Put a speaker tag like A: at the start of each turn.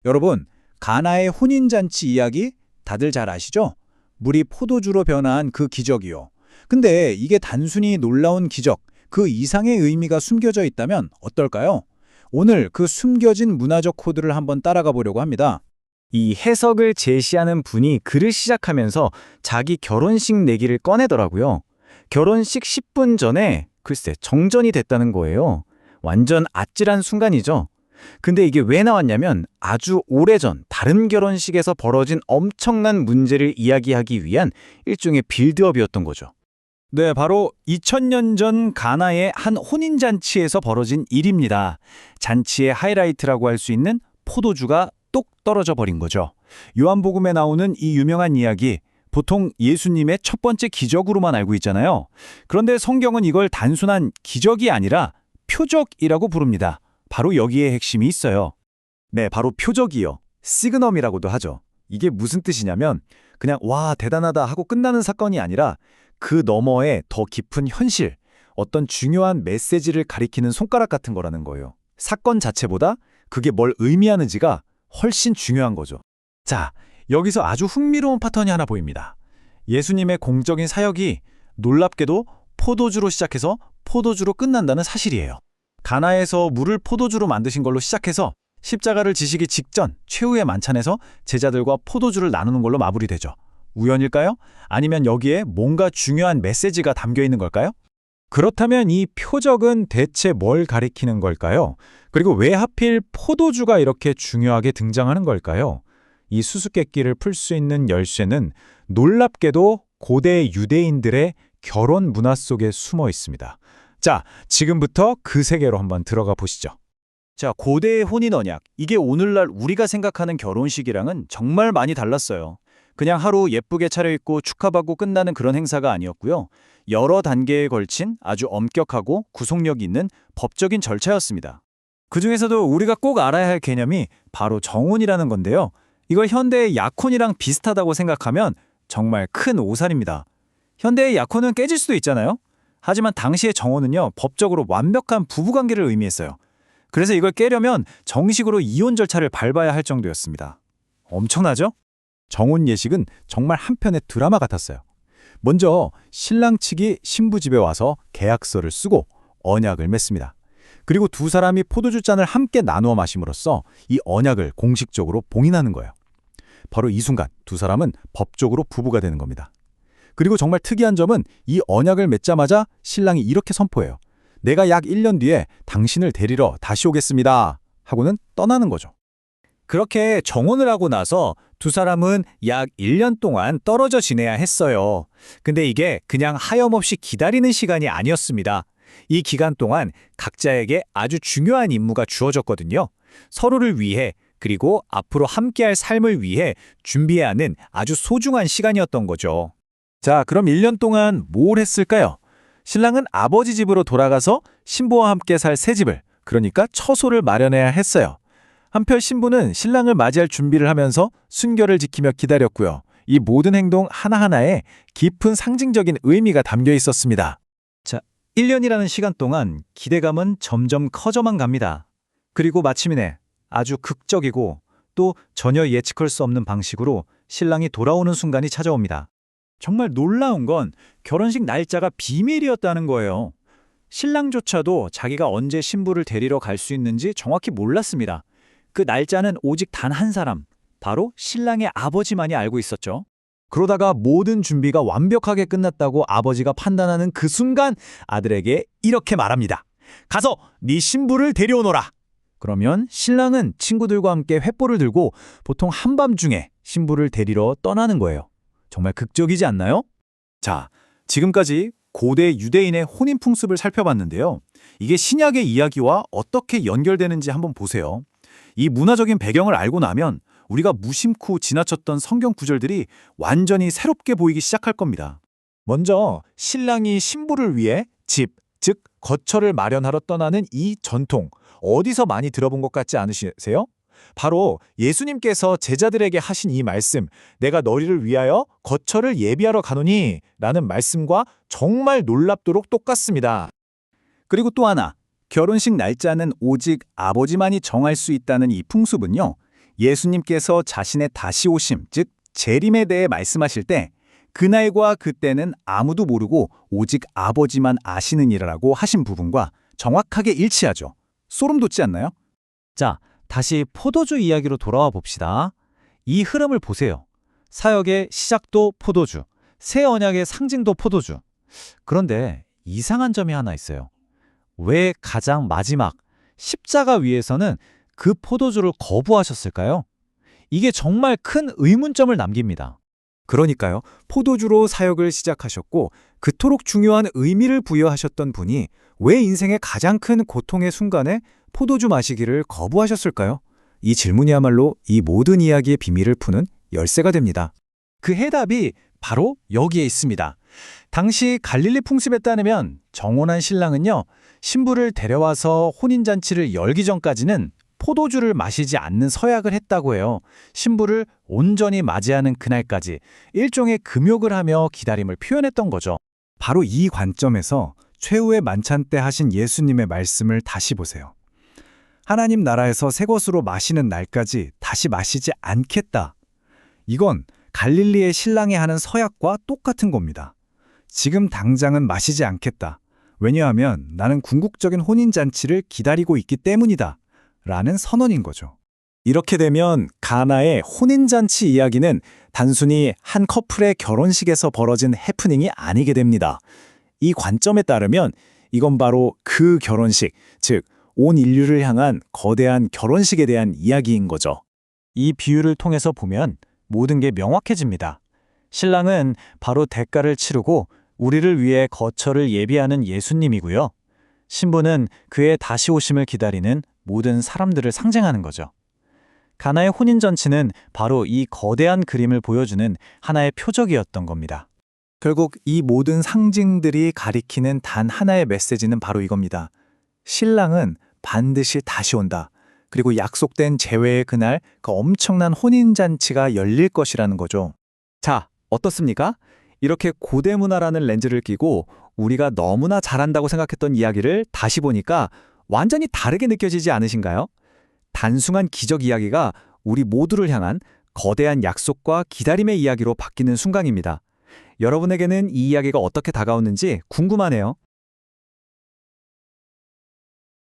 A: 여러분, 가나의 혼인잔치 이야기 다들 잘 아시죠? 물이 포도주로 변한 그 기적이요. 근데 이게 단순히 놀라운 기적, 그 이상의 의미가 숨겨져 있다면 어떨까요? 오늘 그 숨겨진 문화적 코드를 한번 따라가 보려고 합니다.
B: 이 해석을 제시하는 분이 글을 시작하면서 자기 결혼식 내기를 꺼내더라고요. 결혼식 10분 전에 글쎄 정전이 됐다는 거예요. 완전 아찔한 순간이죠. 근데 이게 왜 나왔냐면 아주 오래전 다른 결혼식에서 벌어진 엄청난 문제를 이야기하기 위한 일종의 빌드업이었던 거죠.
A: 네, 바로 2000년 전 가나의 한 혼인잔치에서 벌어진 일입니다. 잔치의 하이라이트라고 할 수 있는 포도주가 똑 떨어져 버린 거죠. 요한복음에 나오는 이 유명한 이야기, 보통 예수님의 첫 번째 기적으로만 알고 있잖아요. 그런데 성경은 이걸 단순한 기적이 아니라 표적이라고 부릅니다. 바로 여기에 핵심이 있어요.
B: 네, 바로 표적이요. 시그넘이라고도 하죠. 이게 무슨 뜻이냐면 그냥 와 대단하다 하고 끝나는 사건이 아니라 그 너머에 더 깊은 현실, 어떤 중요한 메시지를 가리키는 손가락 같은 거라는 거예요. 사건 자체보다 그게 뭘 의미하는지가 훨씬 중요한 거죠. 자, 여기서 아주 흥미로운 패턴이 하나 보입니다. 예수님의 공적인 사역이 놀랍게도 포도주로 시작해서 포도주로 끝난다는 사실이에요. 가나에서 물을 포도주로 만드신 걸로 시작해서 십자가를 지시기 직전 최후의 만찬에서 제자들과 포도주를 나누는 걸로 마무리되죠. 우연일까요? 아니면 여기에 뭔가 중요한 메시지가 담겨 있는 걸까요? 그렇다면 이 표적은 대체 뭘 가리키는 걸까요? 그리고 왜 하필 포도주가 이렇게 중요하게 등장하는 걸까요? 이 수수께끼를 풀 수 있는 열쇠는 놀랍게도 고대 유대인들의 결혼 문화 속에 숨어 있습니다. 자, 지금부터 그 세계로 한번 들어가 보시죠.
A: 자, 고대의 혼인 언약. 이게 오늘날 우리가 생각하는 결혼식이랑은 정말 많이 달랐어요. 그냥 하루 예쁘게 차려입고 축하받고 끝나는 그런 행사가 아니었고요. 여러 단계에 걸친 아주 엄격하고 구속력 있는 법적인 절차였습니다. 그중에서도 우리가 꼭 알아야 할 개념이 바로 정혼이라는 건데요. 이걸 현대의 약혼이랑 비슷하다고 생각하면 정말 큰 오산입니다. 현대의 약혼은 깨질 수도 있잖아요. 하지만 당시의 정혼은요, 법적으로 완벽한 부부관계를 의미했어요. 그래서 이걸 깨려면 정식으로 이혼 절차를 밟아야 할 정도였습니다. 엄청나죠?
B: 정혼 예식은 정말 한편의 드라마 같았어요. 먼저 신랑 측이 신부 집에 와서 계약서를 쓰고 언약을 맺습니다. 그리고 두 사람이 포도주 잔을 함께 나누어 마심으로써 이 언약을 공식적으로 봉인하는 거예요. 바로 이 순간 두 사람은 법적으로 부부가 되는 겁니다. 그리고 정말 특이한 점은 이 언약을 맺자마자 신랑이 이렇게 선포해요. 내가 약 1년 뒤에 당신을 데리러 다시 오겠습니다. 하고는 떠나는 거죠.
A: 그렇게 정혼을 하고 나서 두 사람은 약 1년 동안 떨어져 지내야 했어요. 근데 이게 그냥 하염없이 기다리는 시간이 아니었습니다. 이 기간 동안 각자에게 아주 중요한 임무가 주어졌거든요. 서로를 위해 그리고 앞으로 함께할 삶을 위해 준비해야 하는 아주 소중한 시간이었던 거죠.
B: 자, 그럼 1년 동안 뭘 했을까요? 신랑은 아버지 집으로 돌아가서 신부와 함께 살 새 집을, 그러니까 처소를 마련해야 했어요. 한편 신부는 신랑을 맞이할 준비를 하면서 순결을 지키며 기다렸고요. 이 모든 행동 하나하나에 깊은 상징적인 의미가 담겨 있었습니다.
A: 자, 1년이라는 시간 동안 기대감은 점점 커져만 갑니다. 그리고 마침내 아주 극적이고 또 전혀 예측할 수 없는 방식으로 신랑이 돌아오는 순간이 찾아옵니다. 정말 놀라운 건 결혼식 날짜가 비밀이었다는 거예요. 신랑조차도 자기가 언제 신부를 데리러 갈 수 있는지 정확히 몰랐습니다. 그 날짜는 오직 단 한 사람, 바로 신랑의 아버지만이 알고 있었죠.
B: 그러다가 모든 준비가 완벽하게 끝났다고 아버지가 판단하는 그 순간 아들에게 이렇게 말합니다. 가서 네 신부를 데려오너라. 그러면 신랑은 친구들과 함께 횃불을 들고 보통 한밤중에 신부를 데리러 떠나는 거예요. 정말 극적이지 않나요? 자, 지금까지 고대 유대인의 혼인 풍습을 살펴봤는데요. 이게 신약의 이야기와 어떻게 연결되는지 한번 보세요. 이 문화적인 배경을 알고 나면 우리가 무심코 지나쳤던 성경 구절들이 완전히 새롭게 보이기 시작할 겁니다. 먼저 신랑이 신부를 위해 집, 즉 거처를 마련하러 떠나는 이 전통, 어디서 많이 들어본 것 같지 않으세요? 바로 예수님께서 제자들에게 하신 이 말씀, 내가 너희를 위하여 거처를 예비하러 가노니 라는 말씀과 정말 놀랍도록 똑같습니다.
A: 그리고 또 하나, 결혼식 날짜는 오직 아버지만이 정할 수 있다는 이 풍습은요,
B: 예수님께서 자신의 다시 오심, 즉 재림에 대해 말씀하실 때 그날과 그때는 아무도 모르고 오직 아버지만 아시느니라라고 하신 부분과 정확하게 일치하죠. 소름 돋지 않나요?
A: 자, 다시 포도주 이야기로 돌아와 봅시다. 이 흐름을 보세요. 사역의 시작도 포도주, 새 언약의 상징도 포도주. 그런데 이상한 점이 하나 있어요. 왜 가장 마지막 십자가 위에서는 그 포도주를 거부하셨을까요? 이게 정말 큰 의문점을 남깁니다.
B: 그러니까요. 포도주로 사역을 시작하셨고 그토록 중요한 의미를 부여하셨던 분이 왜 인생의 가장 큰 고통의 순간에 포도주 마시기를 거부하셨을까요? 이 질문이야말로 이 모든 이야기의 비밀을 푸는 열쇠가 됩니다.
A: 그 해답이 바로 여기에 있습니다. 당시 갈릴리 풍습에 따르면 정혼한 신랑은요, 신부를 데려와서 혼인잔치를 열기 전까지는 포도주를 마시지 않는 서약을 했다고 해요. 신부를 온전히 맞이하는 그날까지 일종의 금욕을 하며 기다림을 표현했던 거죠.
B: 바로 이 관점에서 최후의 만찬 때 하신 예수님의 말씀을 다시 보세요. 하나님 나라에서 새 것으로 마시는 날까지 다시 마시지 않겠다. 이건 갈릴리의 신랑이 하는 서약과 똑같은 겁니다. 지금 당장은 마시지 않겠다. 왜냐하면 나는 궁극적인 혼인잔치를 기다리고 있기 때문이다. 라는 선언인 거죠. 이렇게 되면 가나의 혼인잔치 이야기는 단순히 한 커플의 결혼식에서 벌어진 해프닝이 아니게 됩니다. 이 관점에 따르면 이건 바로 그 결혼식, 즉 온 인류를 향한 거대한 결혼식에 대한 이야기인 거죠.
A: 이 비유를 통해서 보면 모든 게 명확해집니다. 신랑은 바로 대가를 치르고 우리를 위해 거처를 예비하는 예수님이고요. 신부는 그의 다시 오심을 기다리는 모든 사람들을 상징하는 거죠. 가나의 혼인잔치는 바로 이 거대한 그림을 보여주는 하나의 표적이었던 겁니다.
B: 결국 이 모든 상징들이 가리키는 단 하나의 메시지는 바로 이겁니다. 신랑은 반드시 다시 온다. 그리고 약속된 재회의 그날 그 엄청난 혼인잔치가 열릴 것이라는 거죠.
A: 자, 어떻습니까? 이렇게 고대 문화라는 렌즈를 끼고 우리가 너무나 잘한다고 생각했던 이야기를 다시 보니까 완전히 다르게 느껴지지 않으신가요? 단순한 기적 이야기가 우리 모두를 향한 거대한 약속과 기다림의 이야기로 바뀌는 순간입니다. 여러분에게는 이 이야기가 어떻게 다가오는지 궁금하네요.